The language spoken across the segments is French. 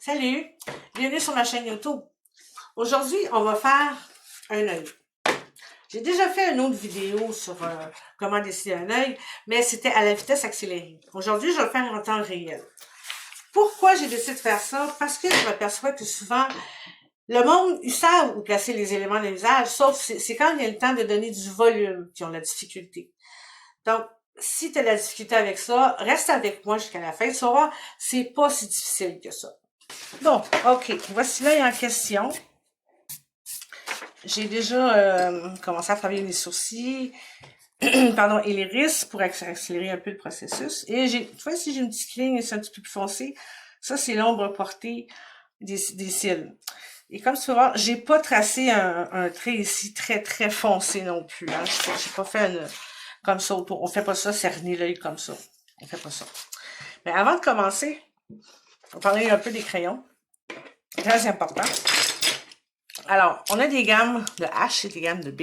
Salut, bienvenue sur ma chaîne YouTube. Aujourd'hui, on va faire un œil. J'ai déjà fait une autre vidéo sur comment dessiner un œil, mais c'était à la vitesse accélérée. Aujourd'hui, je vais le faire en temps réel. Pourquoi j'ai décidé de faire ça? Parce que je m'aperçois que souvent, le monde, ils savent où placer les éléments de visage, sauf c'est quand il y a le temps de donner du volume qui ont la difficulté. Donc, si tu as la difficulté avec ça, reste avec moi jusqu'à la fin. Tu vas voir, c'est pas si difficile que ça. Bon, ok, voici l'œil en question. J'ai déjà commencé à travailler les sourcils, pardon, et l'iris pour accélérer un peu le processus. Et tu vois, si j'ai une petite ligne, c'est un petit peu plus foncé. Ça, c'est l'ombre portée des cils. Et comme tu vas voir, j'ai pas tracé un trait ici très, très foncé non plus. Hein. J'ai pas fait comme ça autour. On fait pas ça, cerner l'œil comme ça. On fait pas ça. Mais avant de commencer, on va parler un peu des crayons. Très important. Alors, on a des gammes de H et des gammes de B.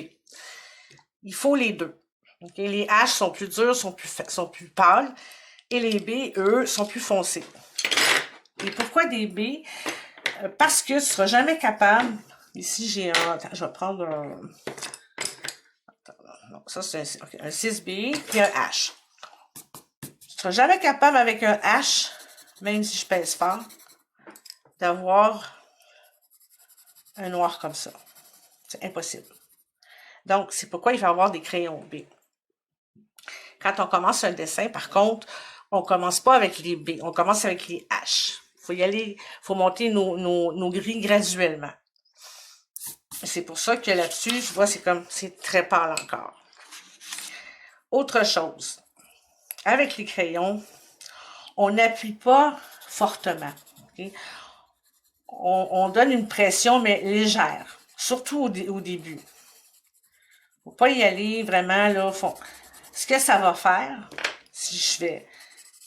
Il faut les deux. Okay? Les H sont plus durs, sont plus pâles, et les B, eux, sont plus foncés. Et pourquoi des B? Parce que tu ne seras jamais capable. Ici, j'ai un. Attends, je vais prendre un. Non, ça, c'est un 6B, puis un H. Tu ne seras jamais capable avec un H, même si je pèse fort, d'avoir un noir comme ça. C'est impossible. Donc, c'est pourquoi il va y avoir des crayons B. Quand on commence un dessin, par contre, on commence pas avec les B, on commence avec les H. Faut y aller, faut monter nos gris graduellement. C'est pour ça que là-dessus, tu vois, c'est très pâle encore. Autre chose, avec les crayons, on n'appuie pas fortement. Okay? On donne une pression, mais légère, surtout au début. Faut pas y aller vraiment là au fond. Ce que ça va faire, si je fais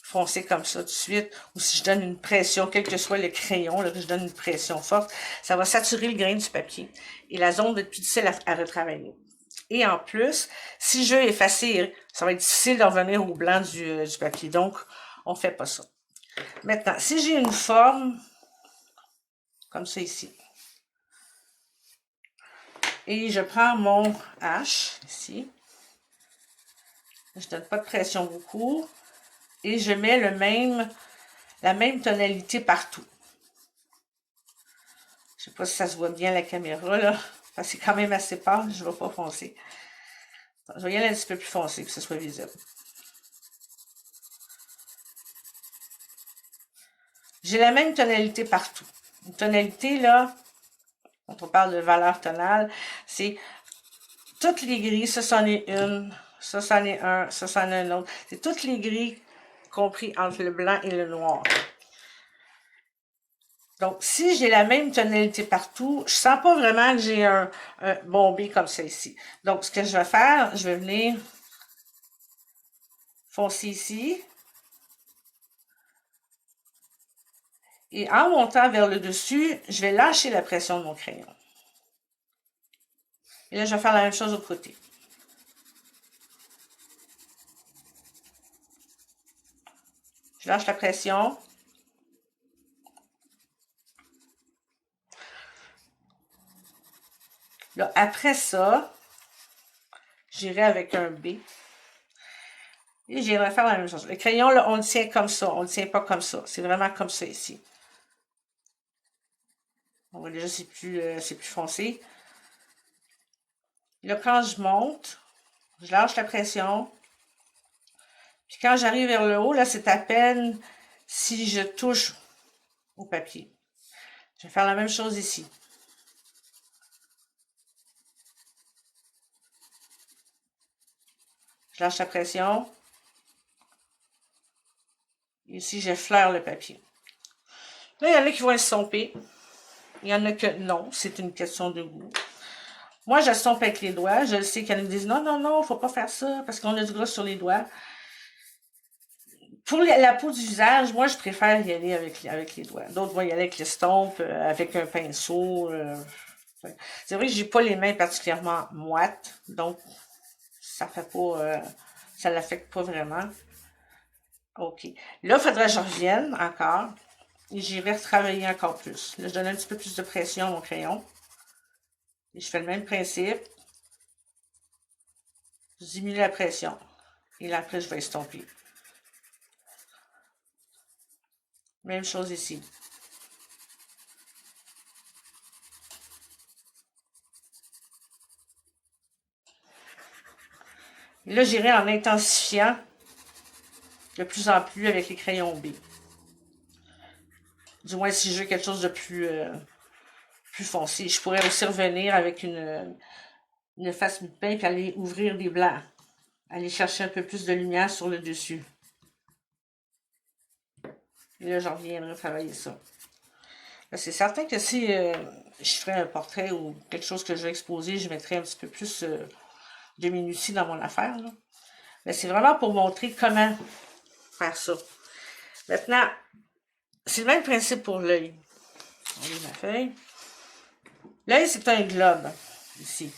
foncer comme ça tout de suite, ou si je donne une pression, quel que soit le crayon, là, que je donne une pression forte, ça va saturer le grain du papier. Et la zone va être plus difficile à retravailler. Et en plus, si je veux effacer, ça va être difficile de revenir au blanc du papier. Donc, on fait pas ça. Maintenant, si j'ai une forme, comme ça ici, et je prends mon H, ici, je donne pas de pression beaucoup, et je mets la même tonalité partout. Je sais pas si ça se voit bien la caméra, là. Parce que c'est quand même assez pâle, je ne vais pas foncer. Je vais y aller un petit peu plus foncé, pour que ce soit visible. J'ai la même tonalité partout. Une tonalité, là, quand on parle de valeur tonale, c'est toutes les gris, ça c'en est une, ça c'en est un, ça c'en est un autre. C'est toutes les gris compris entre le blanc et le noir. Donc, si j'ai la même tonalité partout, je sens pas vraiment que j'ai un bombé comme ça ici. Donc, ce que je vais faire, je vais venir foncer ici. Et en montant vers le dessus, je vais lâcher la pression de mon crayon. Et là, je vais faire la même chose de l'autre côté. Je lâche la pression. Là, après ça, j'irai avec un B. Et j'irai faire la même chose. Le crayon, là, on le tient comme ça. On ne le tient pas comme ça. C'est vraiment comme ça ici. On voit déjà, c'est plus foncé. Là, quand je monte, je lâche la pression. Puis quand j'arrive vers le haut, là, c'est à peine si je touche au papier. Je vais faire la même chose ici. Je lâche la pression. Ici, j'effleure le papier. Là, il y en a qui vont estomper. Il y en a que non, c'est une question de goût. Moi, j'estompe avec les doigts. Je sais qu'il y en a qui disent non, non, non, faut pas faire ça parce qu'on a du gras sur les doigts. Pour la peau du visage, moi, je préfère y aller avec les doigts. D'autres vont y aller avec l'estompe, avec un pinceau. C'est vrai que j'ai pas les mains particulièrement moites, donc ça fait pas, ça l'affecte pas vraiment. OK. Là, il faudrait que je revienne encore Et j'irai retravailler encore plus. Là, je donne un petit peu plus de pression à mon crayon. Et je fais le même principe. Je diminue la pression. Et là, après, je vais estomper. Même chose ici. Et là, j'irai en intensifiant de plus en plus avec les crayons B. Du moins, si je veux quelque chose de plus foncé. Je pourrais aussi revenir avec une face mi-pain et aller ouvrir des blancs. Aller chercher un peu plus de lumière sur le dessus. Et là, j'en reviendrai travailler ça. C'est certain que si je ferais un portrait ou quelque chose que je vais exposer, je mettrais un petit peu plus de minutie dans mon affaire. Là. Mais c'est vraiment pour montrer comment faire ça. Maintenant, c'est le même principe pour l'œil. On met ma feuille. L'œil, c'est un globe, ici.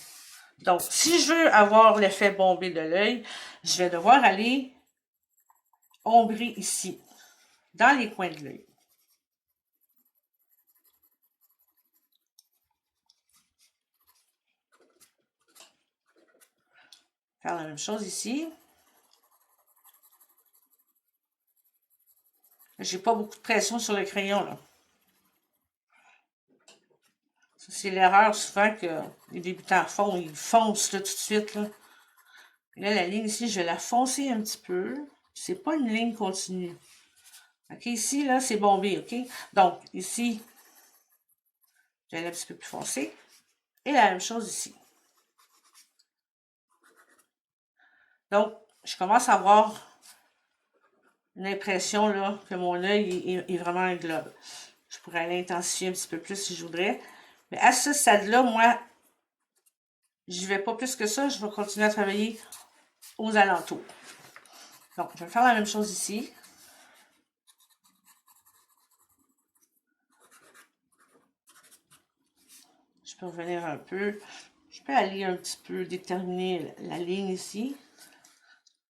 Donc, si je veux avoir l'effet bombé de l'œil, je vais devoir aller ombrer ici, dans les coins de l'œil. Faire la même chose ici. J'ai pas beaucoup de pression sur le crayon, là. C'est l'erreur souvent que les débutants font. Ils foncent là, tout de suite. Là. Et là, la ligne ici, je vais la foncer un petit peu. C'est pas une ligne continue. OK, ici, là, c'est bombé, OK? Donc, ici, je vais aller un petit peu plus foncé. Et la même chose ici. Donc, je commence à avoir une impression là, que mon œil est vraiment un globe. Je pourrais l'intensifier un petit peu plus si je voudrais. Mais à ce stade-là, moi, j'y vais pas plus que ça. Je vais continuer à travailler aux alentours. Donc, je vais faire la même chose ici. Je peux revenir un peu. Je peux aller un petit peu déterminer la ligne ici.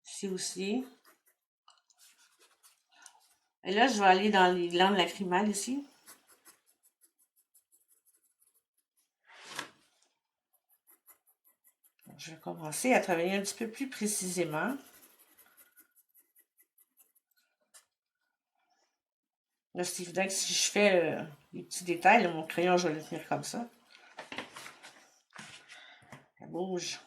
Ici aussi. Et là, je vais aller dans les glandes lacrymales ici. Je vais commencer à travailler un petit peu plus précisément. Là, c'est évident que si je fais les petits détails, là, mon crayon, je vais le tenir comme ça. Ça bouge.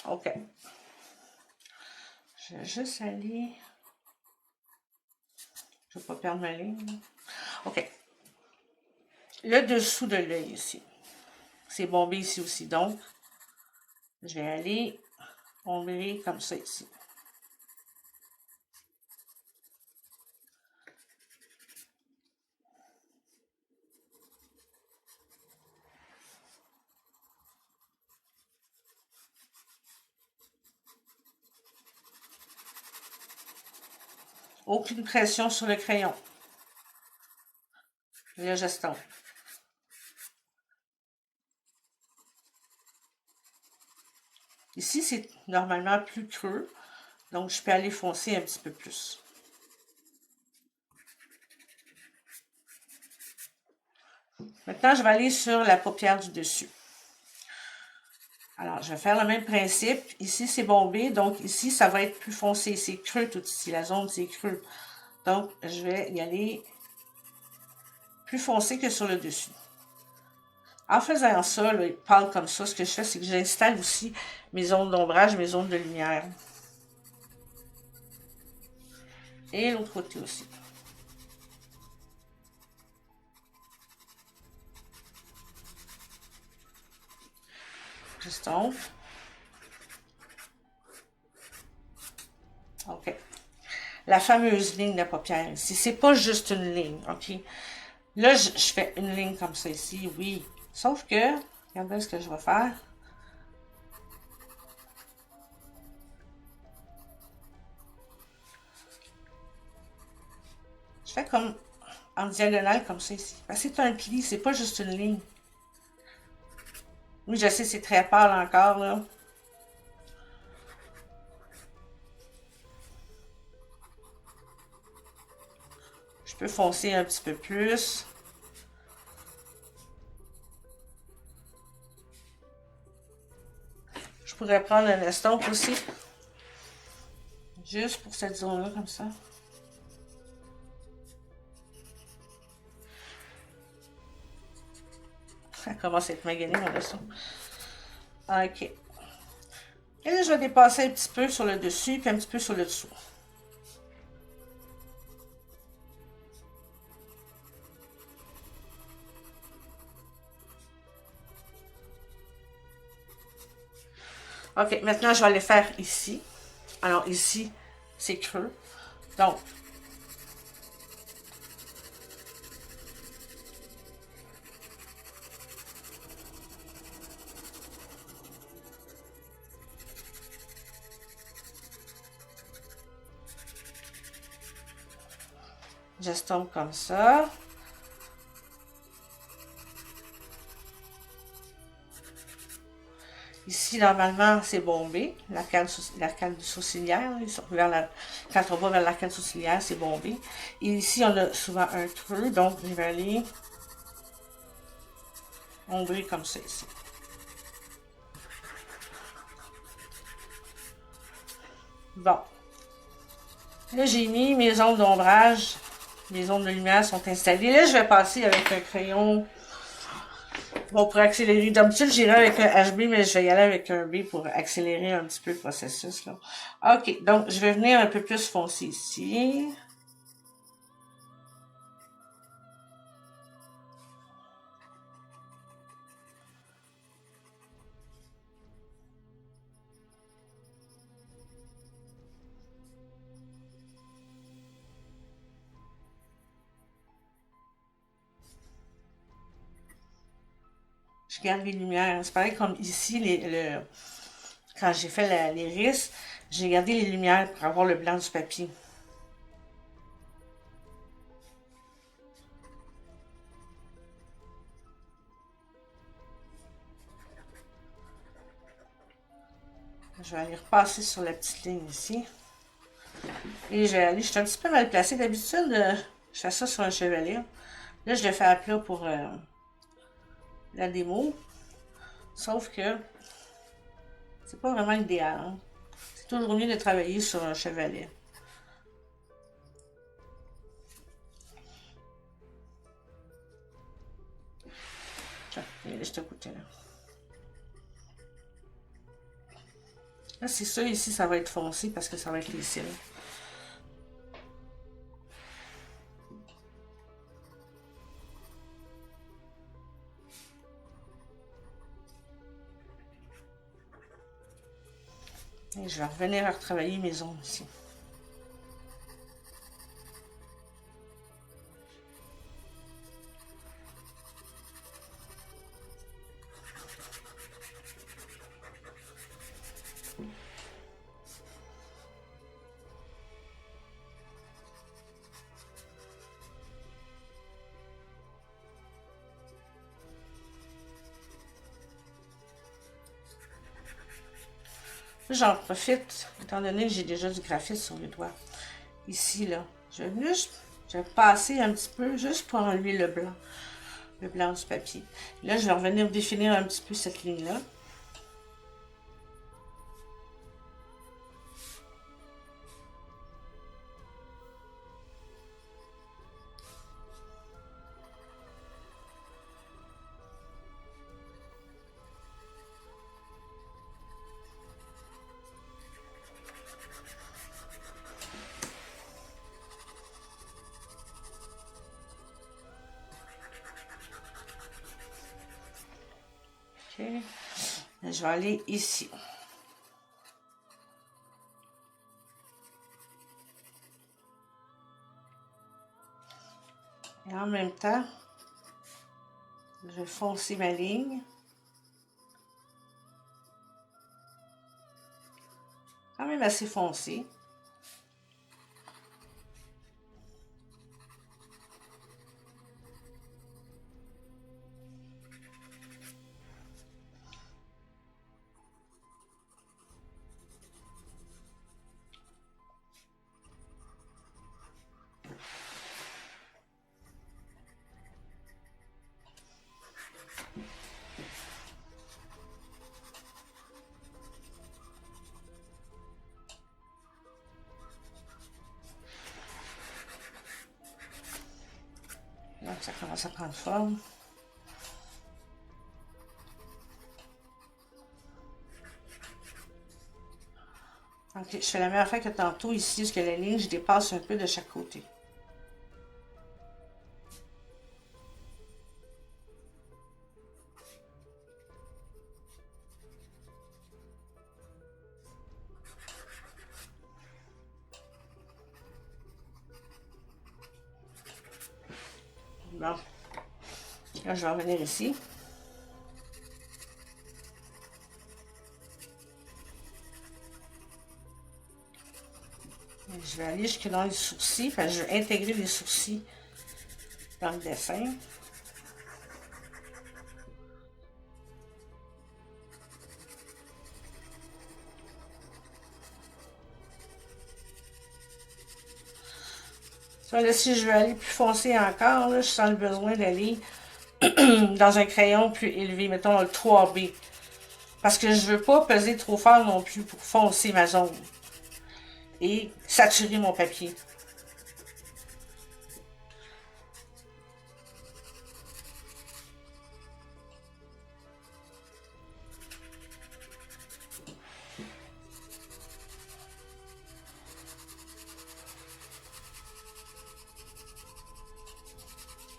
OK. Je vais juste aller... Je ne vais pas perdre ma ligne. OK. Le dessous de l'œil ici. C'est bombé ici aussi. Donc, je vais aller ombrer comme ça ici. Aucune pression sur le crayon. Là, j'estompe. Ici, c'est normalement plus creux. Donc, je peux aller foncer un petit peu plus. Maintenant, je vais aller sur la paupière du dessus. Alors, je vais faire le même principe. Ici, c'est bombé. Donc, ici, ça va être plus foncé. C'est creux tout ici. La zone, c'est creux. Donc, je vais y aller plus foncé que sur le dessus. En faisant ça, là, pâle comme ça, ce que je fais, c'est que j'installe aussi mes zones d'ombrage, mes zones de lumière. Et l'autre côté aussi. J'estompe. OK. La fameuse ligne de paupière ici. C'est pas juste une ligne, OK? Là, je fais une ligne comme ça ici. Oui, Sauf que, regardez ce que je vais faire. Je fais comme en diagonale comme ça ici. Parce que c'est un pli, c'est pas juste une ligne. Oui, je sais, c'est très pâle encore, là. Je peux foncer un petit peu plus. Je pourrais prendre un estompe aussi. Juste pour cette zone-là, comme ça. Ça commence à être magané, mon estompe. OK. Et là, je vais dépasser un petit peu sur le dessus, puis un petit peu sur le dessous. OK, maintenant, je vais les faire ici. Alors, ici, c'est creux. Donc, j'estompe comme ça. Ici, normalement, c'est bombé. L'arcade sourcilière, quand on va vers l'arcade sourcilière, c'est bombé. Et ici, on a souvent un creux, donc je vais aller ombrer comme ça ici. Bon. Là, j'ai mis mes zones d'ombrage. Les zones de lumière sont installées. Là, je vais passer avec un crayon. Bon, pour accélérer. D'habitude, j'irai avec un HB, mais je vais y aller avec un B pour accélérer un petit peu le processus, là. OK, donc je vais venir un peu plus foncer ici. Je garde les lumières. C'est pareil comme ici, quand j'ai fait les risques, j'ai gardé les lumières pour avoir le blanc du papier. Je vais aller repasser sur la petite ligne ici. Et je vais aller, je suis un petit peu mal placée. D'habitude, je fais ça sur un chevalet. Là, je le fais à plat pour la démo. Sauf que c'est pas vraiment idéal, hein. C'est toujours mieux de travailler sur un chevalet. Tiens, il est de ce côté-là. Là, c'est ça, ici, ça va être foncé parce que ça va être les cils. Et je vais revenir à retravailler mes zones ici. J'en profite, étant donné que j'ai déjà du graphite sur le doigt. Ici, là, je vais passer un petit peu juste pour enlever le blanc du papier. Là, je vais revenir définir un petit peu cette ligne-là. OK. Là, je vais aller ici. Et en même temps, Je vais foncer ma ligne. Quand même assez foncé. Donc, ça commence à prendre forme. Ok, je fais la même affaire que tantôt ici, parce que la ligne, je dépasse un peu de chaque côté. Bon. Là, je vais revenir ici. Je vais aller jusque dans les sourcils. Enfin, je vais intégrer les sourcils dans le dessin. Ça, là, si je veux aller plus foncé encore, là, je sens le besoin d'aller dans un crayon plus élevé, mettons le 3B. Parce que je veux pas peser trop fort non plus pour foncer ma zone. Et saturer mon papier.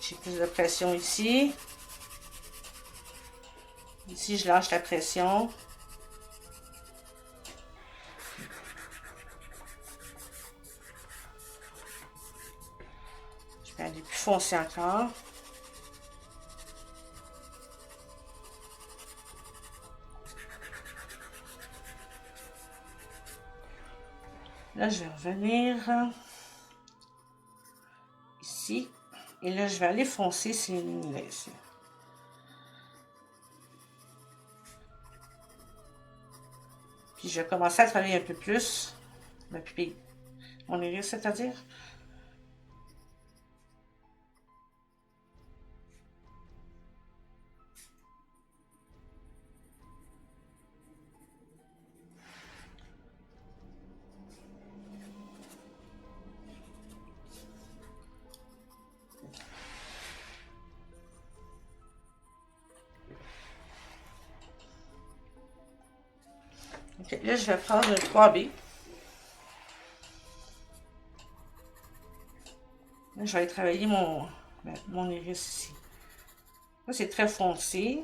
J'ai plus de pression ici. Ici, je lâche la pression. Je vais aller plus foncé encore. Là, je vais revenir ici. Et là, je vais aller foncer ces lignes-là ici. Puis, je vais commencer à travailler un peu plus ma pupille. Mon iris, c'est-à-dire. Ok, là, je vais prendre un 3B. Là, je vais aller travailler mon iris ici. Là, c'est très foncé.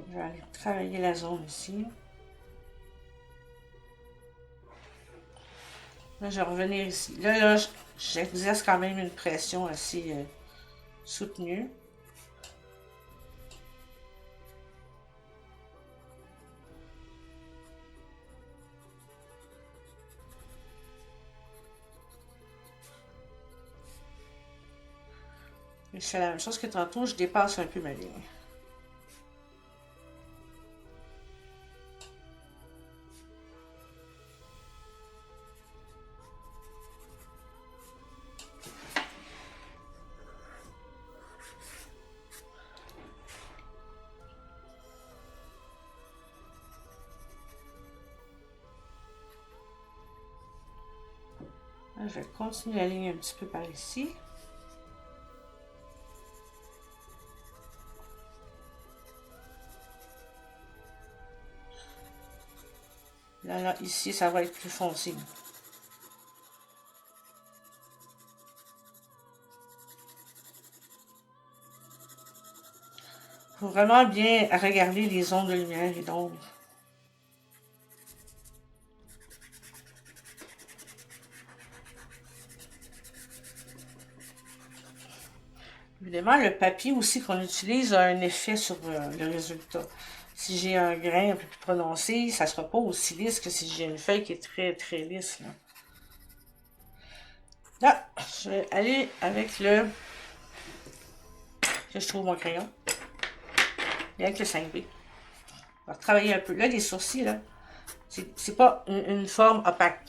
Je vais aller travailler la zone ici. Là, je vais revenir ici. Là, j'exerce quand même une pression assez soutenue. Et je fais la même chose que tantôt, je dépasse un peu ma ligne. Là, je vais continuer la ligne un petit peu par ici. Là, ici, ça va être plus foncé. Il faut vraiment bien regarder les zones de lumière et d'ombre. Évidemment, le papier aussi qu'on utilise a un effet sur le résultat. Si j'ai un grain un peu plus prononcé, ça ne sera pas aussi lisse que si j'ai une feuille qui est très très lisse. Là, je vais aller avec le... que je trouve mon crayon. Et avec le 5B. On va travailler un peu. Là, les sourcils, là, c'est pas une forme opaque.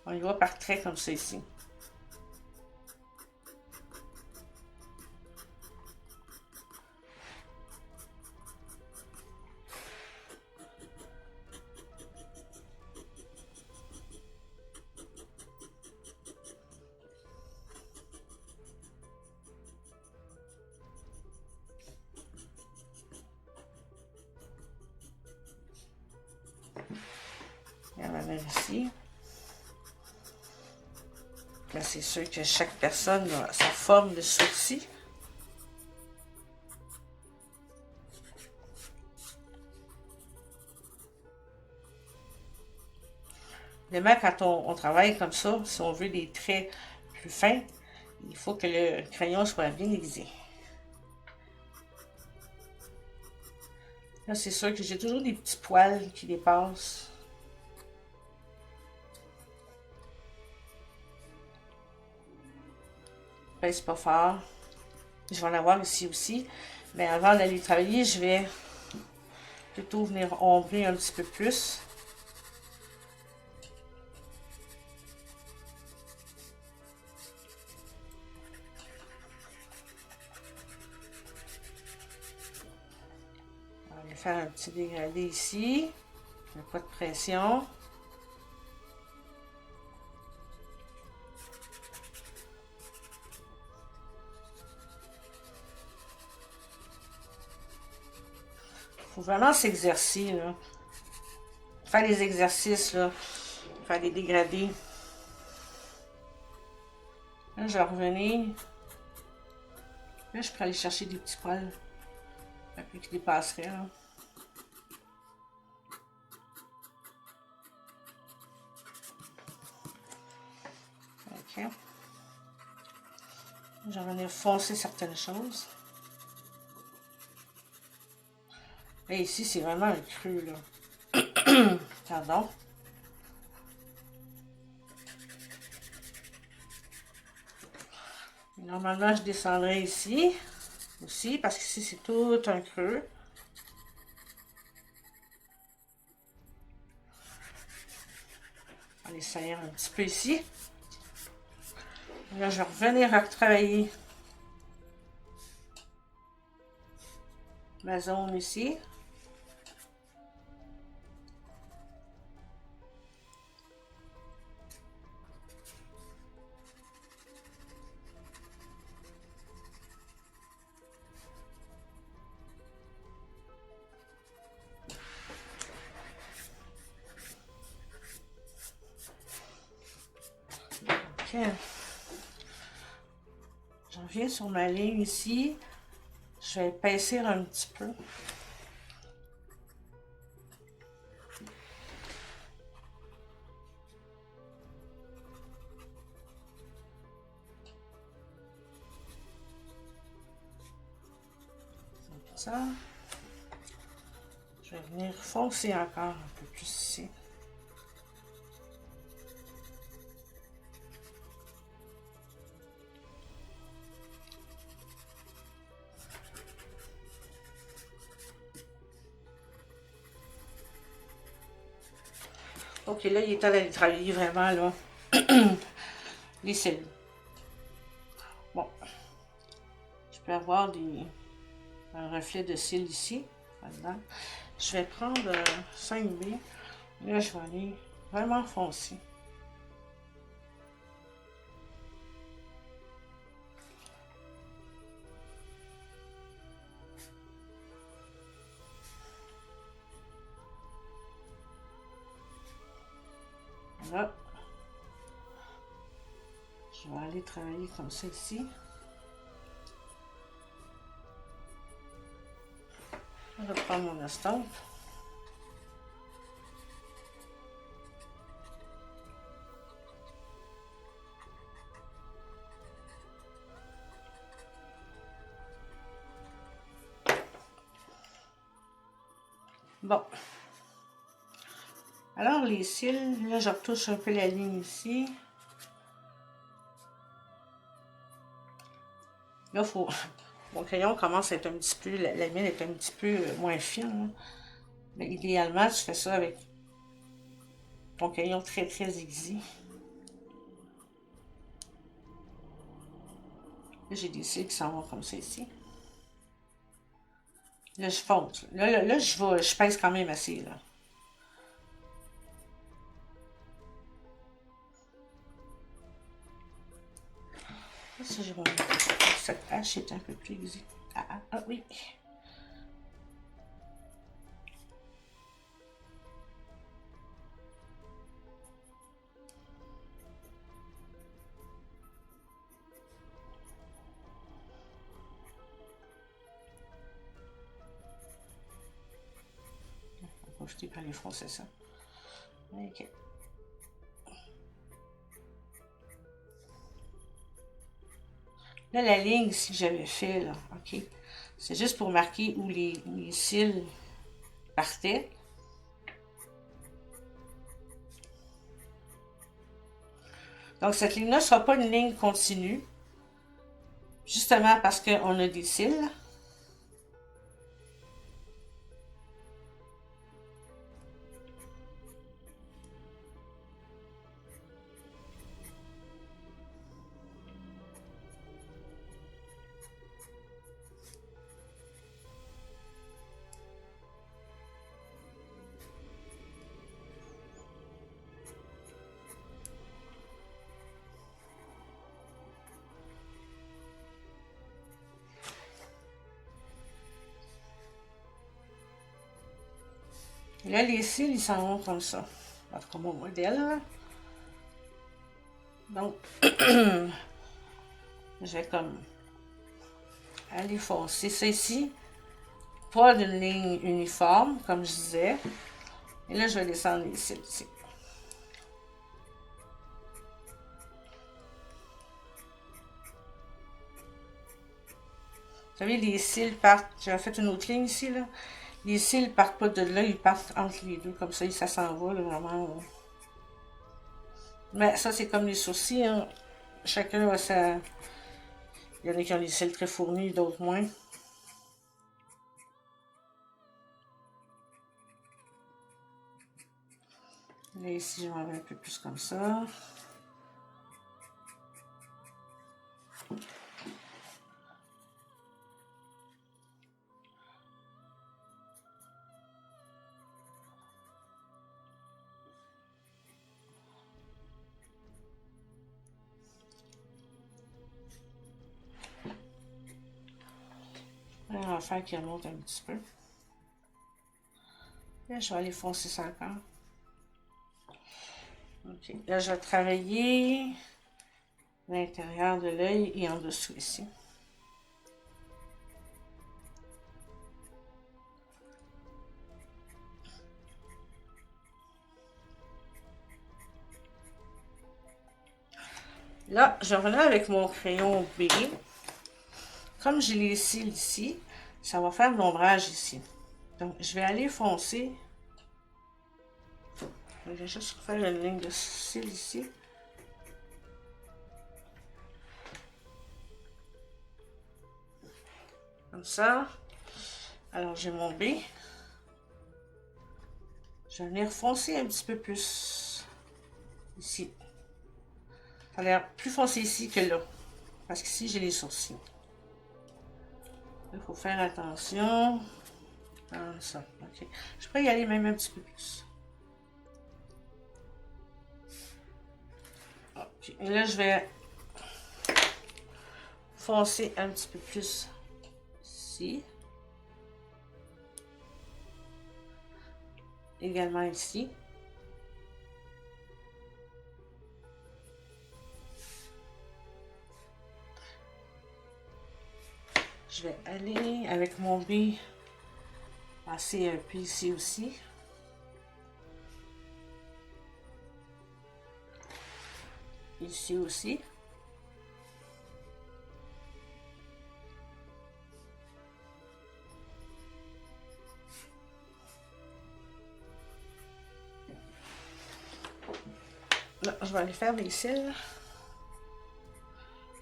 On y va par traits comme ça ici. Et on va venir ici. Là, c'est sûr que chaque personne a sa forme de sourcil. Évidemment, quand on travaille comme ça, si on veut des traits plus fins, il faut que le crayon soit bien aiguisé. Là, c'est sûr que j'ai toujours des petits poils qui dépassent. Pèse pas fort. Je vais en avoir ici aussi. Mais avant d'aller travailler, je vais plutôt venir ombrer un petit peu plus. On va faire un petit dégradé ici. Pas de pression. Faut vraiment s'exercer, là. Faire des exercices, là. Faire des dégradés. Là, je vais revenir. Là, je peux aller chercher des petits poils. Un peu qui dépasseraient, là. Ok. Je vais venir foncer certaines choses. Et ici, c'est vraiment un creux, là. Pardon. Normalement, je descendrai ici aussi, parce que ici, c'est tout un creux. On va les saillir un petit peu ici. Là, je vais revenir à travailler ma zone ici. Ok. Je reviens sur ma ligne ici. Je vais épaissir un petit peu. Ça. Je vais venir foncer encore un peu plus ici. Ok, là, il est temps d'aller travailler vraiment, là, les cellules. Bon. Je peux avoir un reflet de cils ici. Là-dedans. Je vais prendre 5B. Là, je vais aller Vraiment foncé. Là, je vais aller travailler comme ça ici. Je vais prendre mon estompe. Bon. Alors, les cils, là, je retouche un peu la ligne ici. Là, faut... Mon crayon commence à être un petit peu... La mine est un petit peu moins fine. Là. Mais idéalement, tu fais ça avec ton crayon très, très aiguisé. Là, j'ai des cils qui s'en vont comme ça ici. Là, je fonce. Là, je pèse quand même assez, là. Là, si je vais... Cette hache est un peu plus aiguisée. Ah, oui. Je t'ai pas les fonds, c'est ça. Ok. Là, la ligne ici que j'avais fait, là, ok. C'est juste pour marquer où les cils partaient. Donc, cette ligne-là ne sera pas une ligne continue. Justement parce qu'on a des cils. Et là, les cils, ils s'en vont comme ça. En tout cas, mon modèle, là. Donc, je vais comme aller foncer ça ici. Pas d'une ligne uniforme, comme je disais. Et là, je vais descendre les cils ici. Vous savez, les cils partent... J'ai fait une autre ligne ici, là. Les cils partent pas de là, ils partent entre les deux. Comme ça, ça s'en va, là, vraiment. Mais ça, c'est comme les sourcils, hein. Chacun a sa... Il y en a qui ont des cils très fournis, d'autres moins. Là, ici, je vais enlever un peu plus comme ça. Là, on va faire qu'il remonte un petit peu. Là, je vais aller foncer ça encore. Ok. Là, je vais travailler l'intérieur de l'œil et en dessous ici. Là, je reviens avec mon crayon B. Comme j'ai les cils ici, ça va faire l'ombrage ici. Donc, je vais aller foncer. Je vais juste faire une ligne de cils ici. Comme ça. Alors, j'ai mon B. Je vais venir foncer un petit peu plus ici. Ça a l'air plus foncé ici que là. Parce qu'ici, j'ai les sourcils. Il faut faire attention. Comme ça. Ok. Je pourrais y aller même un petit peu plus. Et là, je vais foncer un petit peu plus ici. Également ici. Je vais aller avec mon B, passer un peu ici aussi. Ici aussi. Là, je vais aller faire les cils.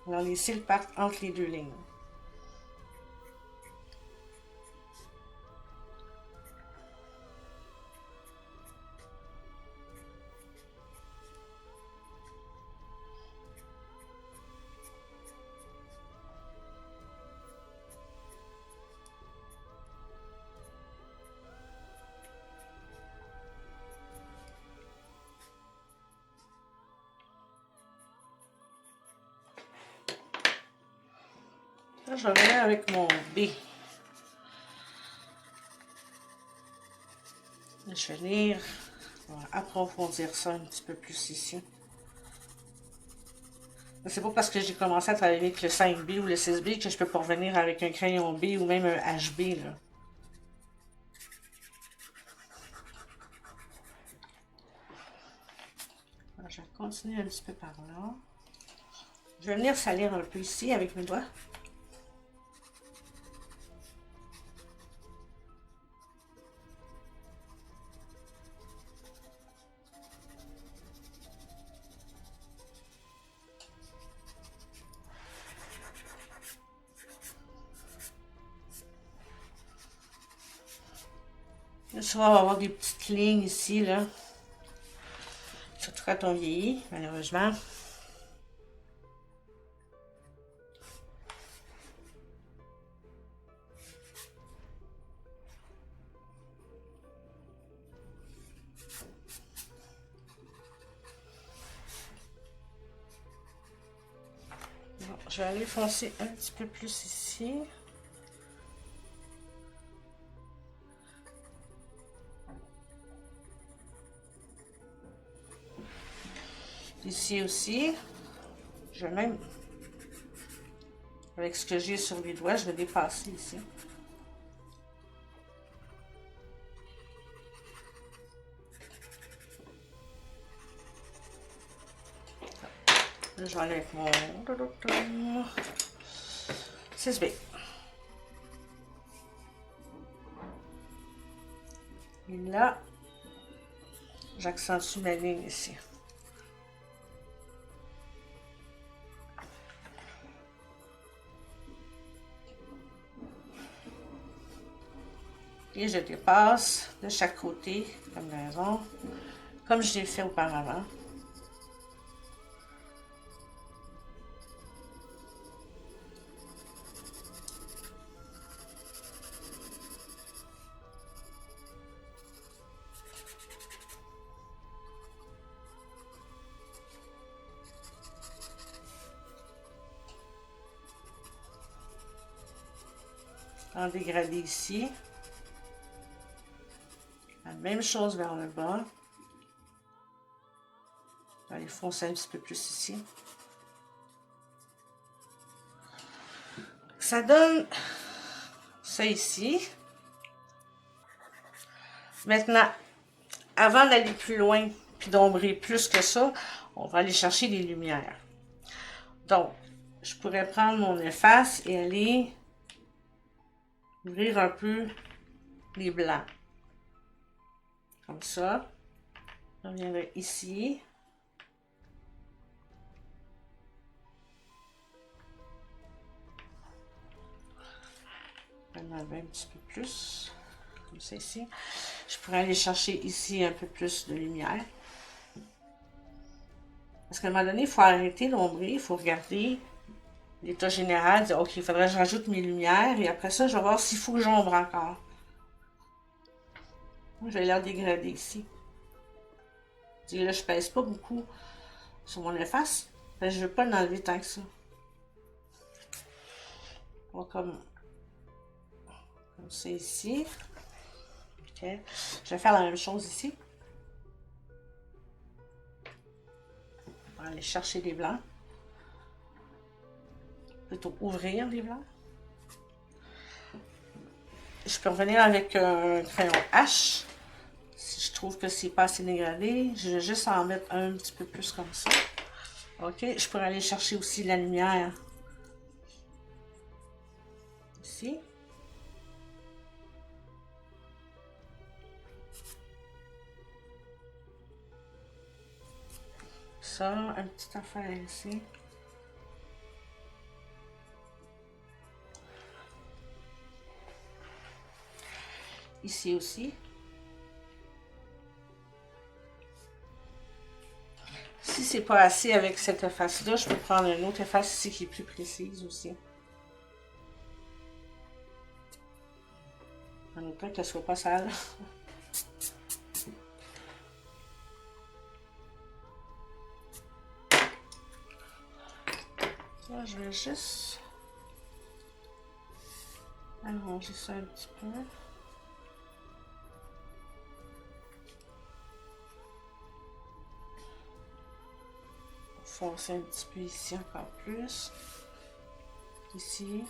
Alors, les cils partent entre les deux lignes. Là, je vais venir avec mon B. Je vais venir approfondir ça un petit peu plus ici. C'est pas parce que j'ai commencé à travailler avec le 5B ou le 6B que je peux pas revenir avec un crayon B ou même un HB, là. Alors, je vais continuer un petit peu par là. Je vais venir salir un peu ici avec mes doigts. Là, tu vas avoir des petites lignes ici, là. Surtout quand on vieillit, malheureusement. Bon, je vais aller foncer un petit peu plus ici. Ici aussi. Je vais même, avec ce que j'ai sur les doigts, je vais dépasser ici. Là, je vais aller avec mon 6B. Et là, j'accentue ma ligne ici. Et je dépasse de chaque côté, comme raison, comme je l'ai fait auparavant. En dégradé ici. La même chose vers le bas. Je vais aller foncer un petit peu plus ici. Ça donne ça ici. Maintenant, avant d'aller plus loin, puis d'ombrer plus que ça, on va aller chercher des lumières. Donc, je pourrais prendre mon efface et aller ouvrir un peu les blancs. Comme ça. On viendrait ici. On va enlever un petit peu plus. Comme ça ici. Je pourrais aller chercher ici un peu plus de lumière. Parce qu'à un moment donné, il faut arrêter d'ombrer, il faut regarder l'état général, dire ok, il faudrait que je rajoute mes lumières et après ça, je vais voir s'il faut que j'ombre encore. Je vais leur dégrader ici. Et là, je pèse pas beaucoup sur mon efface. Ben, je veux pas l'enlever tant que ça. On va comme ça ici. Ok. Je vais faire la même chose ici. On va aller chercher les blancs. Plutôt ouvrir les blancs. Je peux revenir avec un crayon H. Si je trouve que c'est pas assez dégradé, je vais juste en mettre un petit peu plus comme ça. Ok, je pourrais aller chercher aussi la lumière. Ici. Ça, un petit affaire ici. Ici aussi. Si c'est pas assez avec cette efface-là, je peux prendre une autre efface ici qui est plus précise aussi. En autant qu'elle soit pas sale. Là, je vais juste allonger ça un petit peu. Foncer un petit peu ici encore plus. Ici.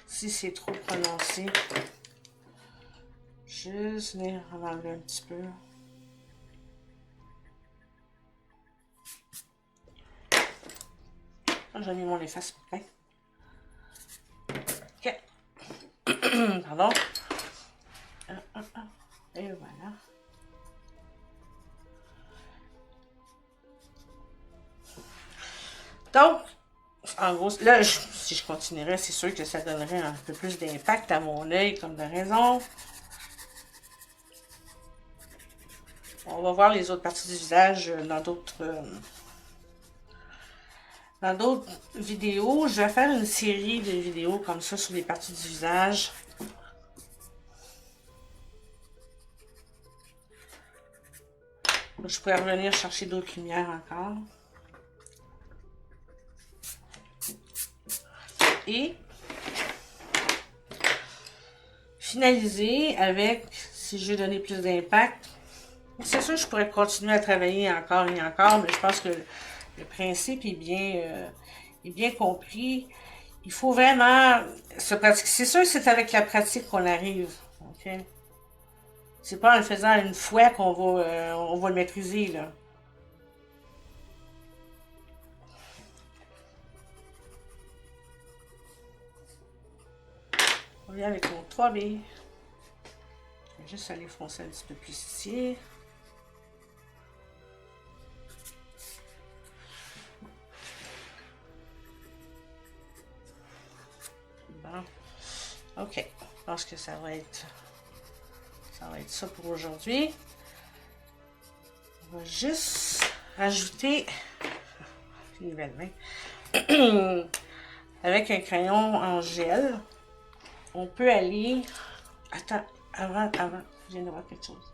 Si c'est trop prononcé, juste venir en enlever un petit peu. J'ai mis mon efface plein. Ok. Pardon. Et voilà. Donc, en gros, là, si je continuerais, c'est sûr que ça donnerait un peu plus d'impact à mon œil, comme de raison. On va voir les autres parties du visage dans d'autres vidéos. Je vais faire une série de vidéos comme ça sur les parties du visage. Je pourrais revenir chercher d'autres lumières encore. Et finaliser avec, si je veux donner plus d'impact, c'est sûr que je pourrais continuer à travailler encore et encore, mais je pense que le principe est bien compris. Il faut vraiment se pratiquer. C'est sûr que c'est avec la pratique qu'on arrive. Okay? C'est pas en le faisant une fois on va le maîtriser, là. On vient avec mon 3B. Je vais juste aller foncer un petit peu plus ici. Bon. OK. Je pense que ça va être ça pour aujourd'hui. On va juste rajouter une nouvelle main. Avec un crayon en gel, on peut aller... Attends, avant, je viens de voir quelque chose.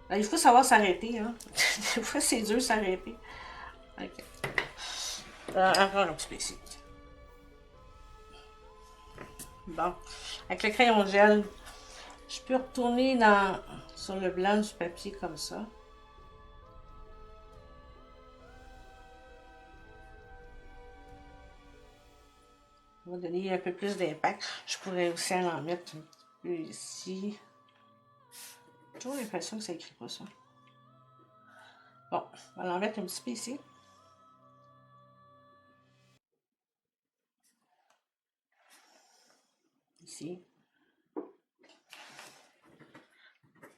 Là, il faut savoir s'arrêter, hein. Des fois, c'est dur s'arrêter. OK. Encore un petit peu ici. Bon. Avec le crayon gel, je peux retourner sur le blanc du papier comme ça. Ça va donner un peu plus d'impact. Je pourrais aussi en mettre un petit peu ici. J'ai toujours l'impression que ça écrit pas ça. Bon, on va en mettre un petit peu ici. Ici.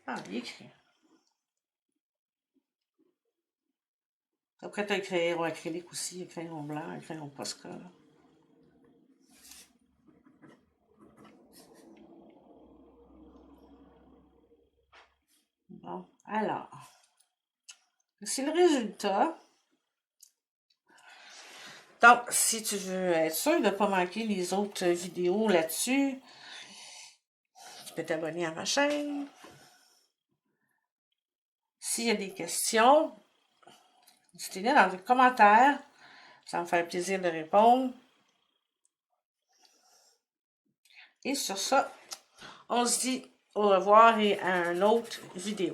Ah, il écrit. Après, tu as un crayon acrylique aussi, un crayon blanc, un crayon Posca. Là. Bon, alors, C'est le résultat. Donc, si tu veux être sûr de ne pas manquer les autres vidéos là-dessus, tu peux t'abonner à ma chaîne. S'il y a des questions, dites-les dans les commentaires. Ça me fait plaisir de répondre. Et sur ça, on se dit au revoir et à une autre vidéo.